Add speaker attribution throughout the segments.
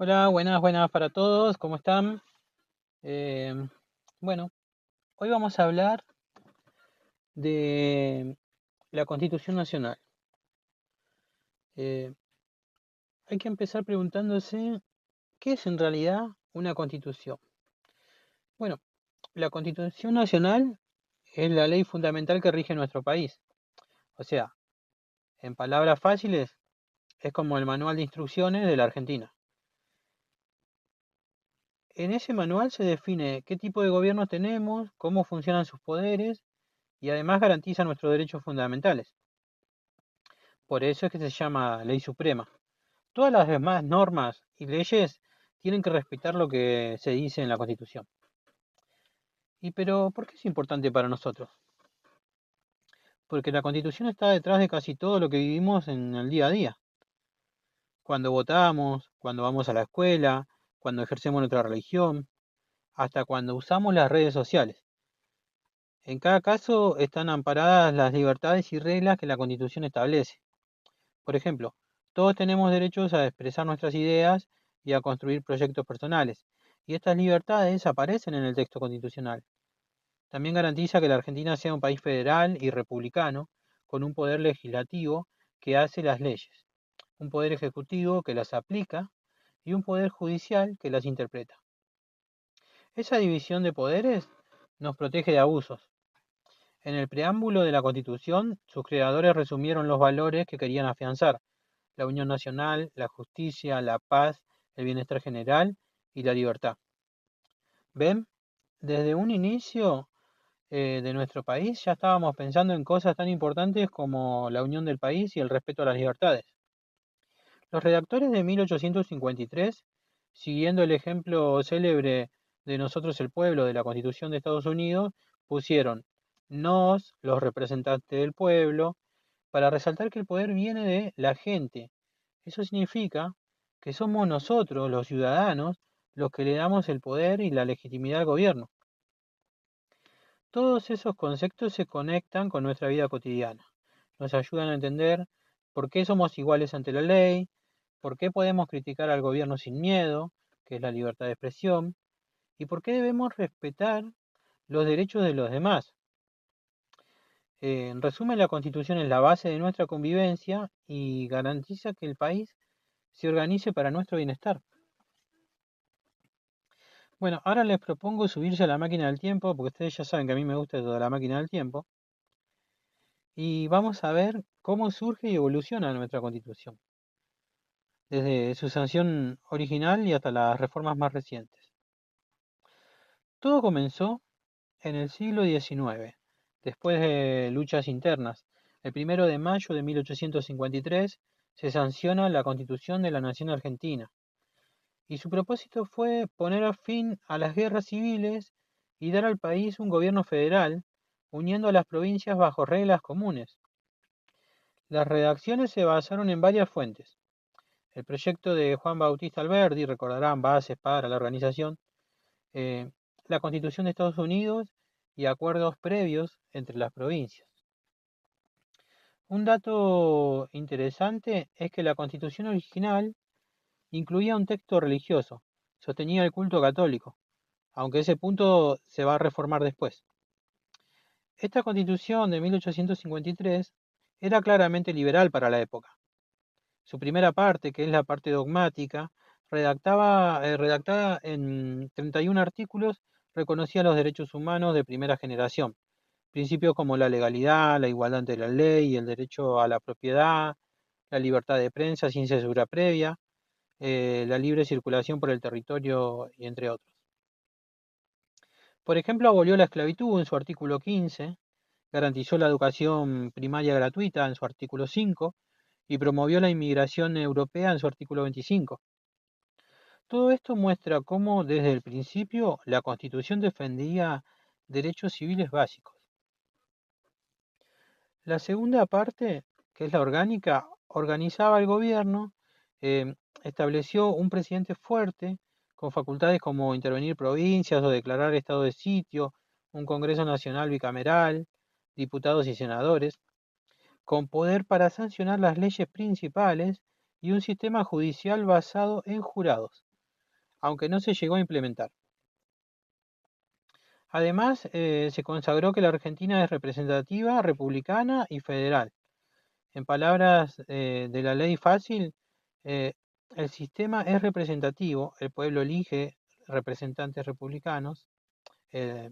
Speaker 1: Hola, buenas para todos, ¿cómo están? Eh, bueno, hoy vamos a hablar de la Constitución Nacional. Eh, Hay que empezar preguntándose, ¿qué es en realidad una constitución? Bueno, la Constitución Nacional es la ley fundamental que rige nuestro país. O sea, en palabras fáciles, es como el manual de instrucciones de la Argentina. En ese manual se define qué tipo de gobierno tenemos, cómo funcionan sus poderes y además garantiza nuestros derechos fundamentales. Por eso es que se llama ley suprema. Todas las demás normas y leyes tienen que respetar lo que se dice en la Constitución. ¿Por qué es importante para nosotros? Porque la Constitución está detrás de casi todo lo que vivimos en el día a día. Cuando votamos, cuando vamos a la escuela, cuando ejercemos nuestra religión, hasta cuando usamos las redes sociales. En cada caso están amparadas las libertades y reglas que la Constitución establece. Por ejemplo, todos tenemos derechos a expresar nuestras ideas y a construir proyectos personales, y estas libertades aparecen en el texto constitucional. También garantiza que la Argentina sea un país federal y republicano, con un poder legislativo que hace las leyes, un poder ejecutivo que las aplica y un poder judicial que las interpreta. Esa división de poderes nos protege de abusos. En el preámbulo de la Constitución, sus creadores resumieron los valores que querían afianzar: la unión nacional, la justicia, la paz, el bienestar general y la libertad. ¿Ven? Desde un inicio de nuestro país ya estábamos pensando en cosas tan importantes como la unión del país y el respeto a las libertades. Los redactores de 1853, siguiendo el ejemplo célebre de Nosotros el Pueblo de la Constitución de Estados Unidos, pusieron nos, los representantes del pueblo, para resaltar que el poder viene de la gente. Eso significa que somos nosotros, los ciudadanos, los que le damos el poder y la legitimidad al gobierno. Todos esos conceptos se conectan con nuestra vida cotidiana. Nos ayudan a entender por qué somos iguales ante la ley, por qué podemos criticar al gobierno sin miedo, que es la libertad de expresión, y por qué debemos respetar los derechos de los demás. En resumen, la Constitución es la base de nuestra convivencia y garantiza que el país se organice para nuestro bienestar. Bueno, ahora les propongo subirse a la máquina del tiempo, porque ustedes ya saben que a mí me gusta toda la máquina del tiempo, y vamos a ver cómo surge y evoluciona nuestra Constitución, desde su sanción original y hasta las reformas más recientes. Todo comenzó en el siglo XIX, después de luchas internas. El 1 de mayo de 1853 se sanciona la Constitución de la Nación Argentina, y su propósito fue poner fin a las guerras civiles y dar al país un gobierno federal, uniendo a las provincias bajo reglas comunes. Las redacciones se basaron en varias fuentes. El proyecto de Juan Bautista Alberdi, recordarán, bases para la organización, eh, la Constitución de Estados Unidos y acuerdos previos entre las provincias. Un dato interesante es que la Constitución original incluía un texto religioso, sostenía el culto católico, aunque ese punto se va a reformar después. Esta Constitución de 1853 era claramente liberal para la época. Su primera parte, que es la parte dogmática, redactada en 31 artículos, reconocía los derechos humanos de primera generación, principios como la legalidad, la igualdad ante la ley, el derecho a la propiedad, la libertad de prensa sin censura previa, la libre circulación por el territorio y entre otros. Por ejemplo, abolió la esclavitud en su artículo 15, garantizó la educación primaria gratuita en su artículo 5 y promovió la inmigración europea en su artículo 25. Todo esto muestra cómo desde el principio la Constitución defendía derechos civiles básicos. La segunda parte, que es la orgánica, organizaba el gobierno, eh, estableció un presidente fuerte con facultades como intervenir provincias o declarar estado de sitio, un Congreso Nacional bicameral, diputados y senadores, con poder para sancionar las leyes principales y un sistema judicial basado en jurados. aunque no se llegó a implementar. Además, se consagró que la Argentina es representativa, republicana y federal. En palabras de la ley fácil, eh, el sistema es representativo, el pueblo elige representantes republicanos, eh,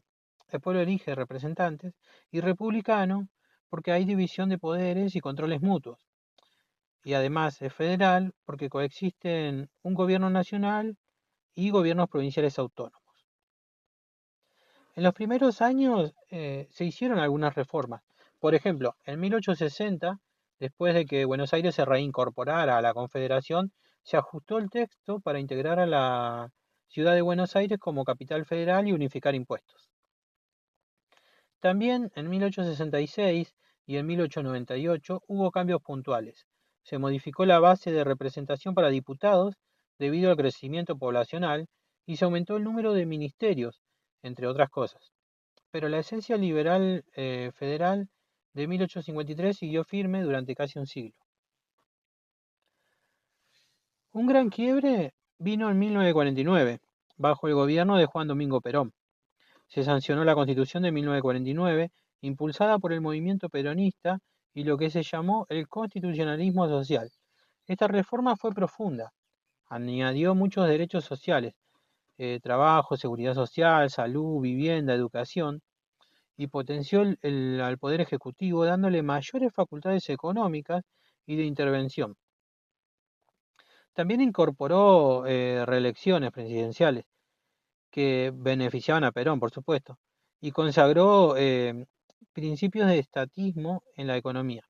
Speaker 1: el pueblo elige representantes, y republicano porque hay división de poderes y controles mutuos. Y además es federal porque coexisten un gobierno nacional y gobiernos provinciales autónomos. En los primeros años se hicieron algunas reformas. Por ejemplo, en 1860, después de que Buenos Aires se reincorporara a la Confederación, se ajustó el texto para integrar a la ciudad de Buenos Aires como capital federal y unificar impuestos. También en 1866 y en 1898 hubo cambios puntuales. Se modificó la base de representación para diputados debido al crecimiento poblacional y se aumentó el número de ministerios, entre otras cosas. Pero la esencia liberal federal de 1853 siguió firme durante casi un siglo. Un gran quiebre vino en 1949, bajo el gobierno de Juan Domingo Perón. Se sancionó la Constitución de 1949, impulsada por el movimiento peronista y lo que se llamó el constitucionalismo social. Esta reforma fue profunda, añadió muchos derechos sociales, trabajo, seguridad social, salud, vivienda, educación, y potenció al Poder Ejecutivo dándole mayores facultades económicas y de intervención. También incorporó reelecciones presidenciales que beneficiaban a Perón, por supuesto, y consagró principios de estatismo en la economía.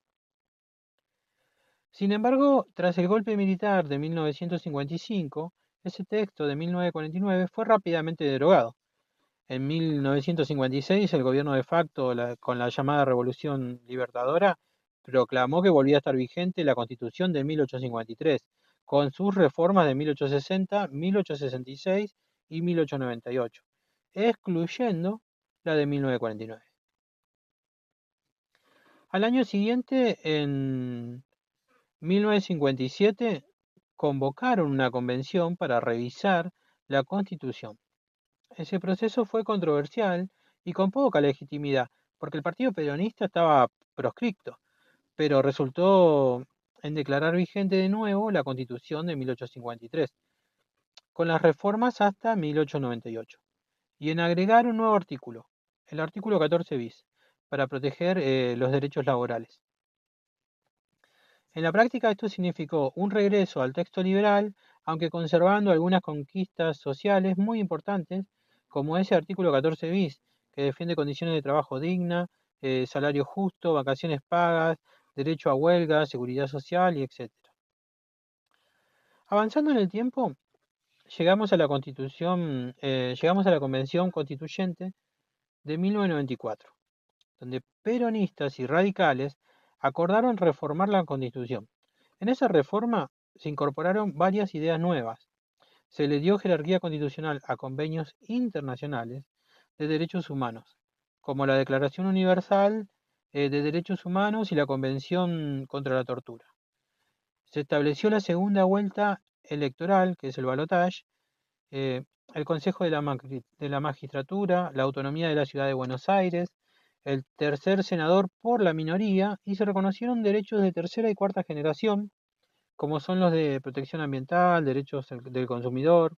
Speaker 1: Sin embargo, tras el golpe militar de 1955, ese texto de 1949 fue rápidamente derogado. En 1956, el gobierno de facto, con la llamada Revolución Libertadora, proclamó que volvía a estar vigente la Constitución de 1853, con sus reformas de 1860, 1866 y 1898, excluyendo la de 1949. Al año siguiente, en 1957, convocaron una convención para revisar la Constitución. Ese proceso fue controversial y con poca legitimidad, porque el partido peronista estaba proscripto, pero resultó en declarar vigente de nuevo la Constitución de 1853, con las reformas hasta 1898, y en agregar un nuevo artículo, el artículo 14 bis, para proteger los derechos laborales. En la práctica esto significó un regreso al texto liberal, aunque conservando algunas conquistas sociales muy importantes, como ese artículo 14 bis, que defiende condiciones de trabajo digna, salario justo, vacaciones pagas, derecho a huelga, seguridad social y etcétera. Avanzando en el tiempo, llegamos a la Constitución, llegamos a la Convención Constituyente de 1994, donde peronistas y radicales acordaron reformar la Constitución. En esa reforma se incorporaron varias ideas nuevas. Se le dio jerarquía constitucional a convenios internacionales de derechos humanos, como la Declaración Universal de Derechos Humanos y la Convención contra la Tortura. Se estableció la segunda vuelta electoral, que es el balotage, eh, el Consejo de la Magistratura, la autonomía de la Ciudad de Buenos Aires, el tercer senador por la minoría y se reconocieron derechos de tercera y cuarta generación, como son los de protección ambiental, derechos del consumidor.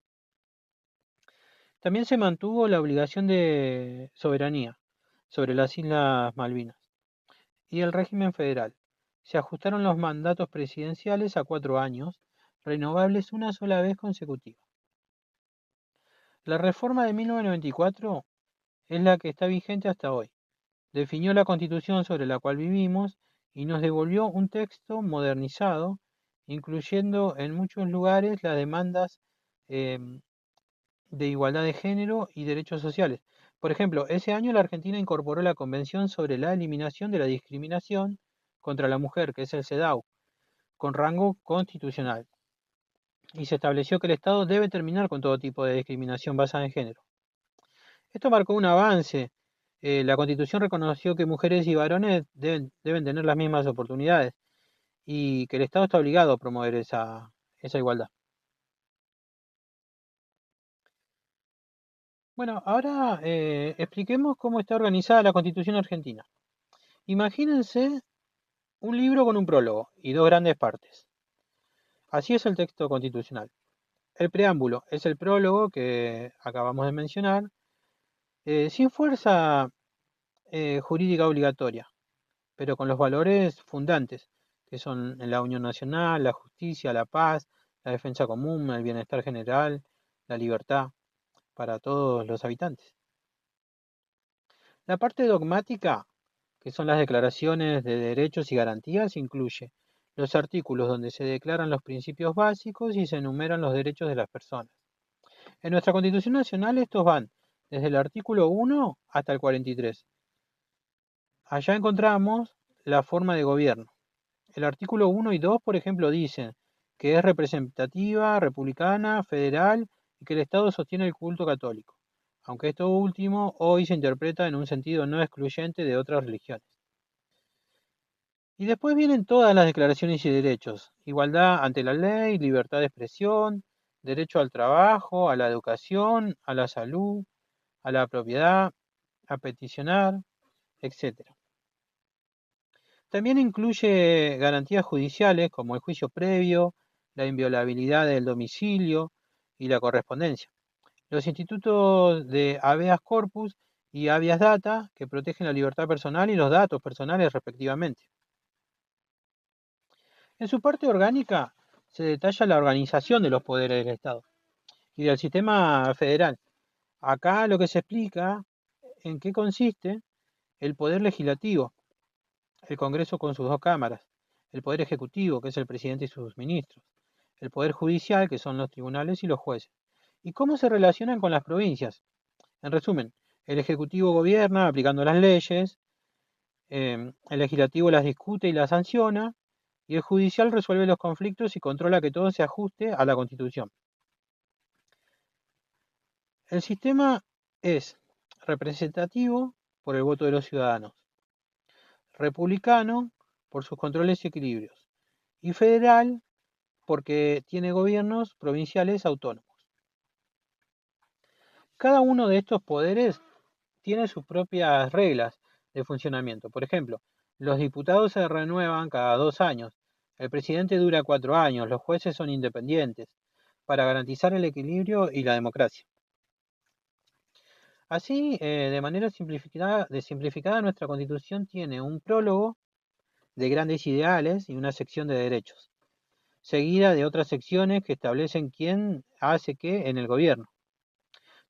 Speaker 1: También se mantuvo la obligación de soberanía sobre las Islas Malvinas y el régimen federal. Se ajustaron los mandatos presidenciales a 4 años, renovables una sola vez consecutiva. La reforma de 1994 es la que está vigente hasta hoy. Definió la constitución sobre la cual vivimos y nos devolvió un texto modernizado, incluyendo en muchos lugares las demandas de igualdad de género y derechos sociales. Por ejemplo, ese año la Argentina incorporó la Convención sobre la Eliminación de la Discriminación contra la Mujer, que es el CEDAW, con rango constitucional. Y se estableció que el Estado debe terminar con todo tipo de discriminación basada en género. Esto marcó un avance. La Constitución reconoció que mujeres y varones deben tener las mismas oportunidades y que el Estado está obligado a promover esa igualdad. Bueno, ahora expliquemos cómo está organizada la Constitución argentina. Imagínense un libro con un prólogo y dos grandes partes. Así es el texto constitucional. El preámbulo es el prólogo que acabamos de mencionar, sin fuerza jurídica obligatoria, pero con los valores fundantes, que son la unión nacional, la justicia, la paz, la defensa común, el bienestar general, la libertad para todos los habitantes. La parte dogmática, que son las declaraciones de derechos y garantías, incluye los artículos donde se declaran los principios básicos y se enumeran los derechos de las personas. En nuestra Constitución Nacional estos van desde el artículo 1 hasta el 43. Allá encontramos la forma de gobierno. El artículo 1 y 2, por ejemplo, dicen que es representativa, republicana, federal y que el Estado sostiene el culto católico, aunque esto último hoy se interpreta en un sentido no excluyente de otras religiones. Y después vienen todas las declaraciones y derechos: igualdad ante la ley, libertad de expresión, derecho al trabajo, a la educación, a la salud, a la propiedad, a peticionar, etc. También incluye garantías judiciales como el juicio previo, la inviolabilidad del domicilio y la correspondencia. Los institutos de habeas corpus y habeas data, que protegen la libertad personal y los datos personales respectivamente. En su parte orgánica se detalla la organización de los poderes del Estado y del sistema federal. Acá lo que se explica en qué consiste el poder legislativo, el Congreso con sus dos cámaras, el poder ejecutivo, que es el presidente y sus ministros, el poder judicial, que son los tribunales y los jueces, y cómo se relacionan con las provincias. En resumen, el ejecutivo gobierna aplicando las leyes, el legislativo las discute y las sanciona, y el judicial resuelve los conflictos y controla que todo se ajuste a la Constitución. El sistema es representativo por el voto de los ciudadanos, republicano por sus controles y equilibrios, y federal porque tiene gobiernos provinciales autónomos. Cada uno de estos poderes tiene sus propias reglas de funcionamiento. Por ejemplo, los diputados se renuevan cada 2 años, el presidente dura 4 años, los jueces son independientes, para garantizar el equilibrio y la democracia. Así, de manera simplificada, nuestra Constitución tiene un prólogo de grandes ideales y una sección de derechos, seguida de otras secciones que establecen quién hace qué en el gobierno.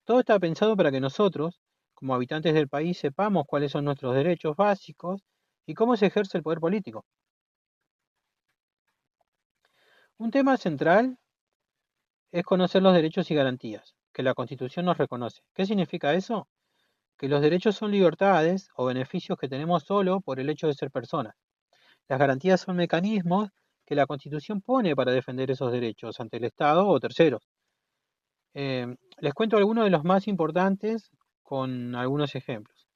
Speaker 1: Todo está pensado para que nosotros, como habitantes del país, sepamos cuáles son nuestros derechos básicos y cómo se ejerce el poder político. Un tema central es conocer los derechos y garantías que la Constitución nos reconoce. ¿Qué significa eso? Que los derechos son libertades o beneficios que tenemos solo por el hecho de ser personas. Las garantías son mecanismos que la Constitución pone para defender esos derechos ante el Estado o terceros. Les cuento algunos de los más importantes con algunos ejemplos.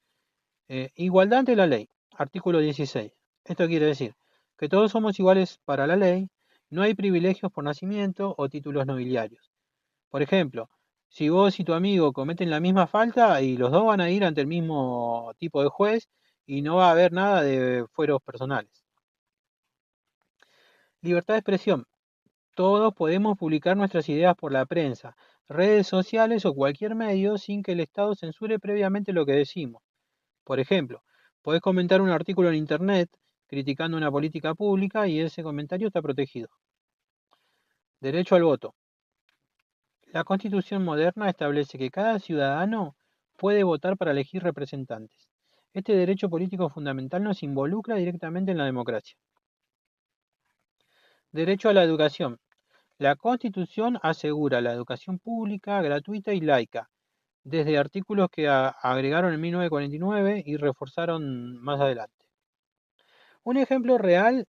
Speaker 1: Igualdad ante la ley, artículo 16. Esto quiere decir que todos somos iguales para la ley, no hay privilegios por nacimiento o títulos nobiliarios. Por ejemplo, si vos y tu amigo cometen la misma falta y los dos van a ir ante el mismo tipo de juez y no va a haber nada de fueros personales. Libertad de expresión. Todos podemos publicar nuestras ideas por la prensa, redes sociales o cualquier medio sin que el Estado censure previamente lo que decimos. Por ejemplo, podés comentar un artículo en Internet criticando una política pública y ese comentario está protegido. Derecho al voto. La Constitución moderna establece que cada ciudadano puede votar para elegir representantes. Este derecho político fundamental nos involucra directamente en la democracia. Derecho a la educación. La Constitución asegura la educación pública, gratuita y laica, desde artículos que agregaron en 1949 y reforzaron más adelante. Un ejemplo real: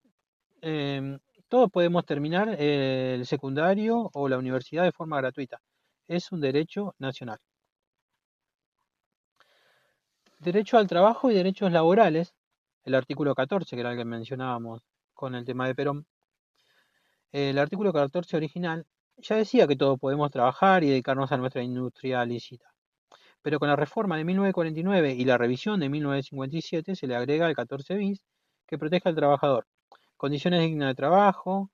Speaker 1: em, todos podemos terminar el secundario o la universidad de forma gratuita. Es un derecho nacional. Derecho al trabajo y derechos laborales, el artículo 14, que era el que mencionábamos con el tema de Perón. El artículo 14 original ya decía que todos podemos trabajar y dedicarnos a nuestra industria lícita. Pero con la reforma de 1949 y la revisión de 1957 se le agrega el 14 bis, que protege al trabajador. Condiciones dignas de trabajo,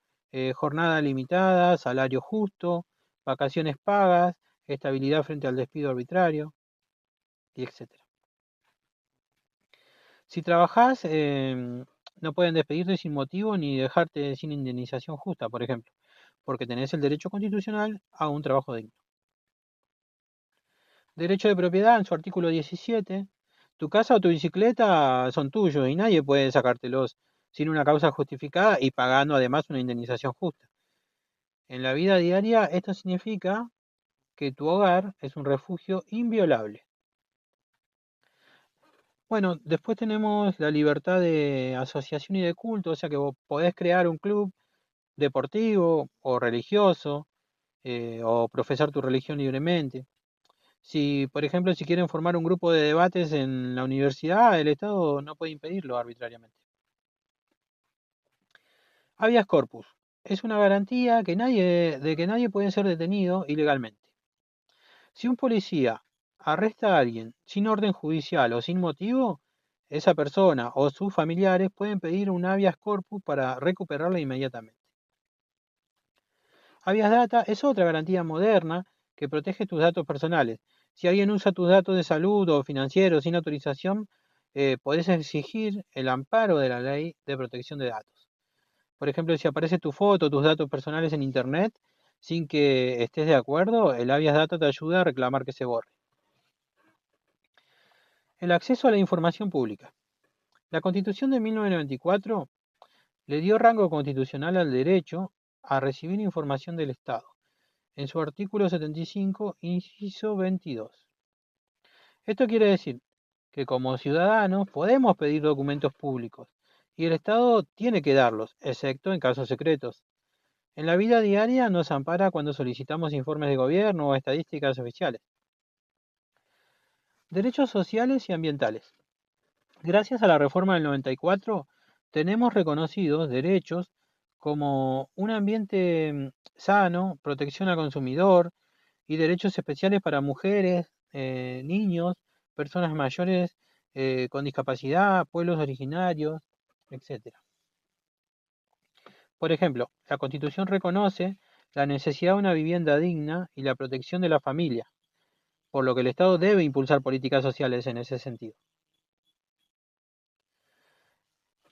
Speaker 1: jornada limitada, salario justo, vacaciones pagas, estabilidad frente al despido arbitrario, y etcétera. Si trabajás, no pueden despedirte sin motivo ni dejarte sin indemnización justa, por ejemplo, porque tenés el derecho constitucional a un trabajo digno. Derecho de propiedad en su artículo 17. Tu casa o tu bicicleta son tuyos y nadie puede sacártelos sin una causa justificada y pagando además una indemnización justa. En la vida diaria esto significa que tu hogar es un refugio inviolable. Bueno, después tenemos la libertad de asociación y de culto, o sea que vos podés crear un club deportivo o religioso, o profesar tu religión libremente. Si, por ejemplo, si quieren formar un grupo de debates en la universidad, el Estado no puede impedirlo arbitrariamente. Habeas corpus es una garantía de que nadie puede ser detenido ilegalmente. Si un policía arresta a alguien sin orden judicial o sin motivo, esa persona o sus familiares pueden pedir un habeas corpus para recuperarla inmediatamente. Habeas data es otra garantía moderna que protege tus datos personales. Si alguien usa tus datos de salud o financieros sin autorización, podés exigir el amparo de la ley de protección de datos. Por ejemplo, si aparece tu foto o tus datos personales en Internet sin que estés de acuerdo, el habeas data te ayuda a reclamar que se borre. El acceso a la información pública. La Constitución de 1994 le dio rango constitucional al derecho a recibir información del Estado, en su artículo 75, inciso 22. Esto quiere decir que como ciudadanos podemos pedir documentos públicos y el Estado tiene que darlos, excepto en casos secretos. En la vida diaria nos ampara cuando solicitamos informes de gobierno o estadísticas oficiales. Derechos sociales y ambientales. Gracias a la reforma del 94, tenemos reconocidos derechos como un ambiente sano, protección al consumidor y derechos especiales para mujeres, niños, personas mayores con discapacidad, pueblos originarios, etc. Por ejemplo, la Constitución reconoce la necesidad de una vivienda digna y la protección de la familia, por lo que el Estado debe impulsar políticas sociales en ese sentido.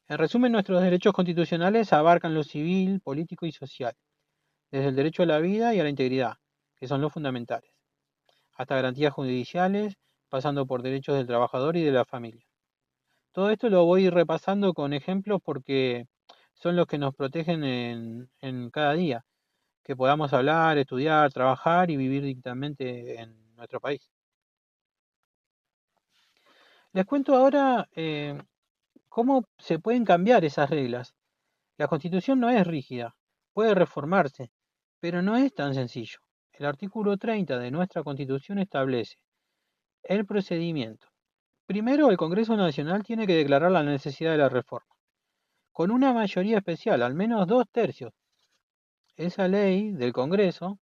Speaker 1: En resumen, nuestros derechos constitucionales abarcan lo civil, político y social, desde el derecho a la vida y a la integridad, que son los fundamentales, hasta garantías judiciales, pasando por derechos del trabajador y de la familia. Todo esto lo voy repasando con ejemplos porque son los que nos protegen en cada día, que podamos hablar, estudiar, trabajar y vivir dignamente en nuestro país. Les cuento ahora cómo se pueden cambiar esas reglas. La Constitución no es rígida, puede reformarse, pero no es tan sencillo. El artículo 30 de nuestra Constitución establece el procedimiento. Primero, el Congreso Nacional tiene que declarar la necesidad de la reforma, con una mayoría especial, al menos 2/3. Esa ley del Congreso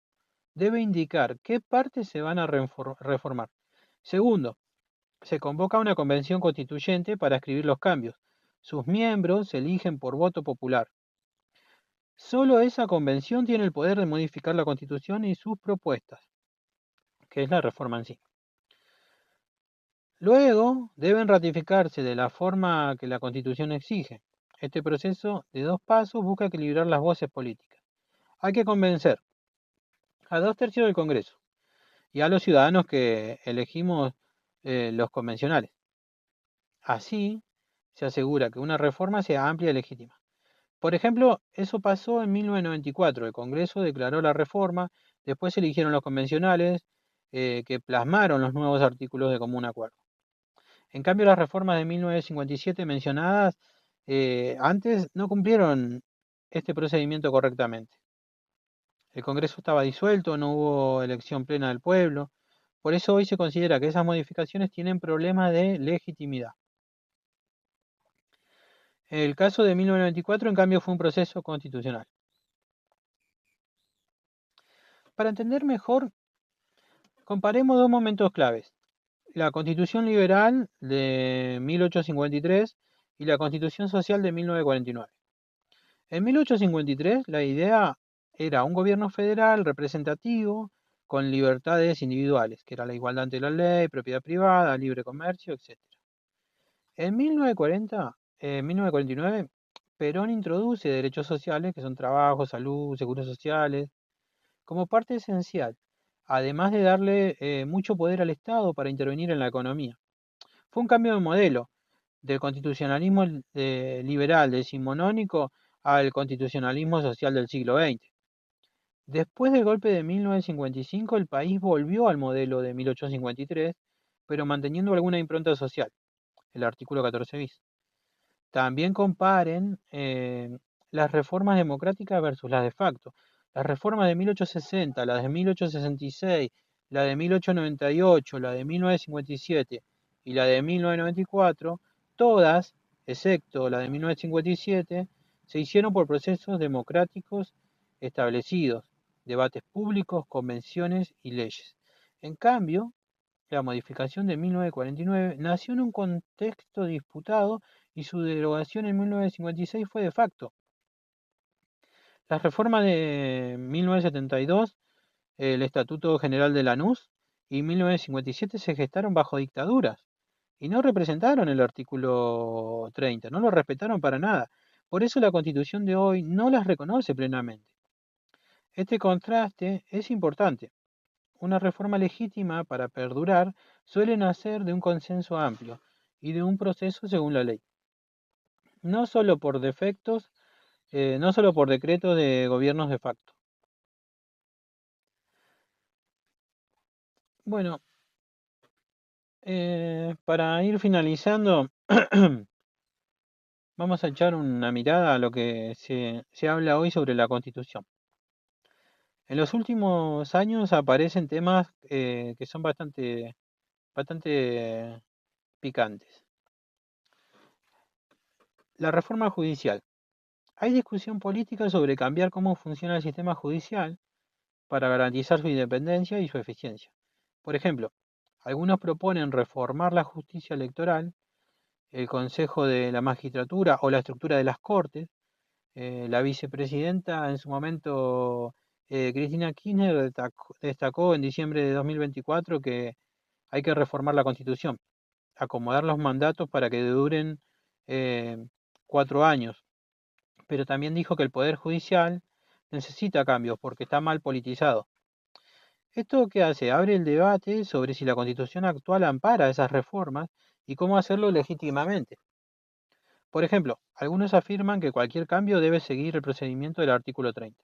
Speaker 1: debe indicar qué partes se van a reformar. Segundo, se convoca una convención constituyente para escribir los cambios. Sus miembros se eligen por voto popular. Solo esa convención tiene el poder de modificar la Constitución y sus propuestas, que es la reforma en sí. Luego deben ratificarse de la forma que la Constitución exige. Este proceso de 2 pasos busca equilibrar las voces políticas. Hay que convencer a 2/3 del Congreso y a los ciudadanos que elegimos los convencionales. Así se asegura que una reforma sea amplia y legítima. Por ejemplo, eso pasó en 1994. El Congreso declaró la reforma, después se eligieron los convencionales que plasmaron los nuevos artículos de común acuerdo. En cambio, las reformas de 1957 mencionadas antes no cumplieron este procedimiento correctamente. El Congreso estaba disuelto, no hubo elección plena del pueblo. Por eso hoy se considera que esas modificaciones tienen problemas de legitimidad. El caso de 1994, en cambio, fue un proceso constitucional. Para entender mejor, comparemos dos momentos claves. la Constitución Liberal de 1853 y la Constitución Social de 1949. En 1853 la idea era un gobierno federal representativo con libertades individuales, que era la igualdad ante la ley, propiedad privada, libre comercio, etc. En 1949, Perón introduce derechos sociales, que son trabajo, salud, seguros sociales, como parte esencial, además de darle mucho poder al Estado para intervenir en la economía. Fue un cambio de modelo del constitucionalismo liberal decimonónico al constitucionalismo social del siglo XX. Después del golpe de 1955, el país volvió al modelo de 1853, pero manteniendo alguna impronta social, el artículo 14 bis. También comparen las reformas democráticas versus las de facto. Las reformas de 1860, las de 1866, la de 1898, la de 1957 y la de 1994, todas, excepto la de 1957, se hicieron por procesos democráticos establecidos, debates públicos, convenciones y leyes. En cambio, la modificación de 1949 nació en un contexto disputado y su derogación en 1956 fue de facto. Las reformas de 1972, el Estatuto General de Lanús, y 1957 se gestaron bajo dictaduras y no representaron el artículo 30, no lo respetaron para nada. Por eso la Constitución de hoy no las reconoce plenamente. Este contraste es importante. Una reforma legítima para perdurar suele nacer de un consenso amplio y de un proceso según la ley, no solo por defectos, no solo por decretos de gobiernos de facto. Bueno, para ir finalizando, vamos a echar una mirada a lo que se habla hoy sobre la Constitución. En los últimos años aparecen temas que son bastante picantes. La reforma judicial. Hay discusión política sobre cambiar cómo funciona el sistema judicial para garantizar su independencia y su eficiencia. Por ejemplo, algunos proponen reformar la justicia electoral, el Consejo de la Magistratura o la estructura de las Cortes. La vicepresidenta en su momento, Cristina Kirchner, destacó en diciembre de 2024 que hay que reformar la Constitución, acomodar los mandatos para que duren eh, 4 años, pero también dijo que el Poder Judicial necesita cambios porque está mal politizado. ¿Esto qué hace? Abre el debate sobre si la Constitución actual ampara esas reformas y cómo hacerlo legítimamente. Por ejemplo, algunos afirman que cualquier cambio debe seguir el procedimiento del artículo 30.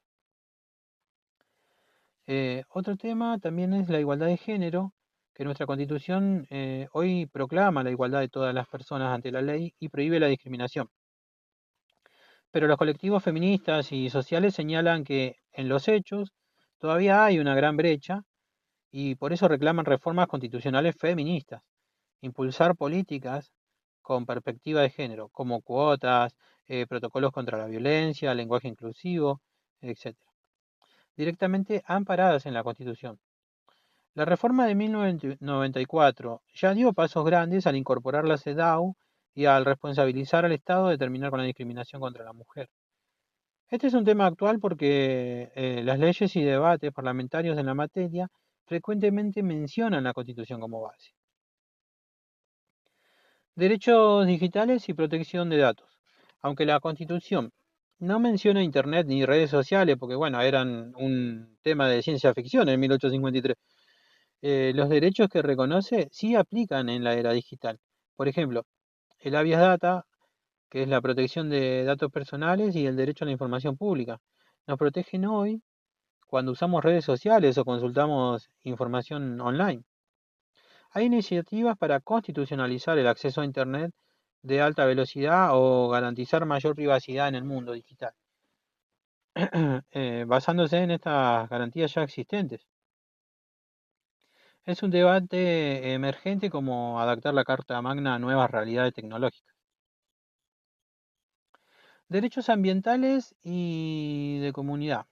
Speaker 1: Otro tema también es la igualdad de género, que nuestra Constitución hoy proclama la igualdad de todas las personas ante la ley y prohíbe la discriminación. Pero los colectivos feministas y sociales señalan que en los hechos todavía hay una gran brecha y por eso reclaman reformas constitucionales feministas, impulsar políticas con perspectiva de género, como cuotas, protocolos contra la violencia, lenguaje inclusivo, etc., directamente amparadas en la Constitución. La reforma de 1994 ya dio pasos grandes al incorporar la CEDAW y al responsabilizar al Estado de terminar con la discriminación contra la mujer. Este es un tema actual porque las leyes y debates parlamentarios en la materia frecuentemente mencionan la Constitución como base. Derechos digitales y protección de datos. Aunque la Constitución no menciona Internet ni redes sociales, porque bueno, eran un tema de ciencia ficción en 1853, los derechos que reconoce sí aplican en la era digital. Por ejemplo, el habeas data, que es la protección de datos personales, y el derecho a la información pública. Nos protegen hoy cuando usamos redes sociales o consultamos información online. Hay iniciativas para constitucionalizar el acceso a Internet de alta velocidad o garantizar mayor privacidad en el mundo digital, basándose en estas garantías ya existentes. Es un debate emergente como adaptar la Carta Magna a nuevas realidades tecnológicas. Derechos ambientales y de comunidad.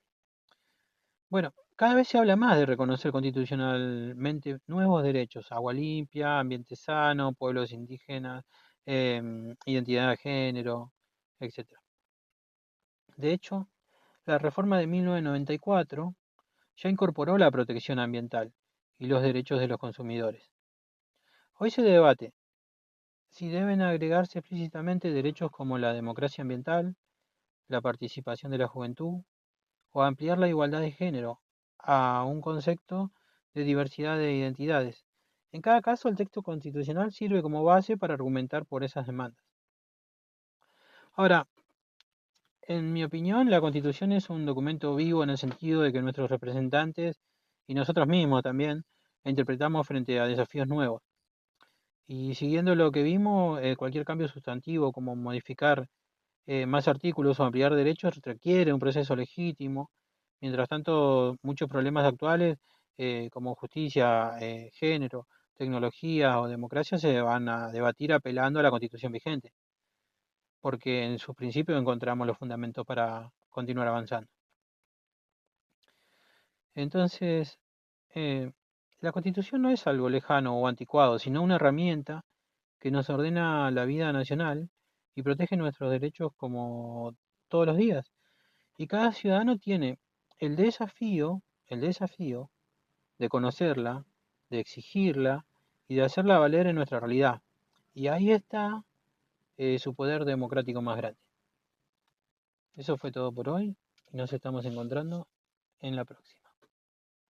Speaker 1: Bueno, cada vez se habla más de reconocer constitucionalmente nuevos derechos: agua limpia, ambiente sano, pueblos indígenas, identidad de género, etc. De hecho, la reforma de 1994 ya incorporó la protección ambiental y los derechos de los consumidores. Hoy se debate si deben agregarse explícitamente derechos como la democracia ambiental, la participación de la juventud o ampliar la igualdad de género a un concepto de diversidad de identidades. En cada caso, el texto constitucional sirve como base para argumentar por esas demandas. Ahora, en mi opinión, la Constitución es un documento vivo en el sentido de que nuestros representantes y nosotros mismos también la interpretamos frente a desafíos nuevos. Y siguiendo lo que vimos, cualquier cambio sustantivo como modificar más artículos o ampliar derechos requiere un proceso legítimo. Mientras tanto, muchos problemas actuales, como justicia, género, tecnología o democracia, se van a debatir apelando a la Constitución vigente, porque en sus principios encontramos los fundamentos para continuar avanzando. Entonces, eh, la Constitución no es algo lejano o anticuado, sino una herramienta que nos ordena la vida nacional y protege nuestros derechos como todos los días. Y cada ciudadano tiene el desafío de conocerla, de exigirla y de hacerla valer en nuestra realidad. Y ahí está su poder democrático más grande. Eso fue todo por hoy y nos estamos encontrando en la próxima.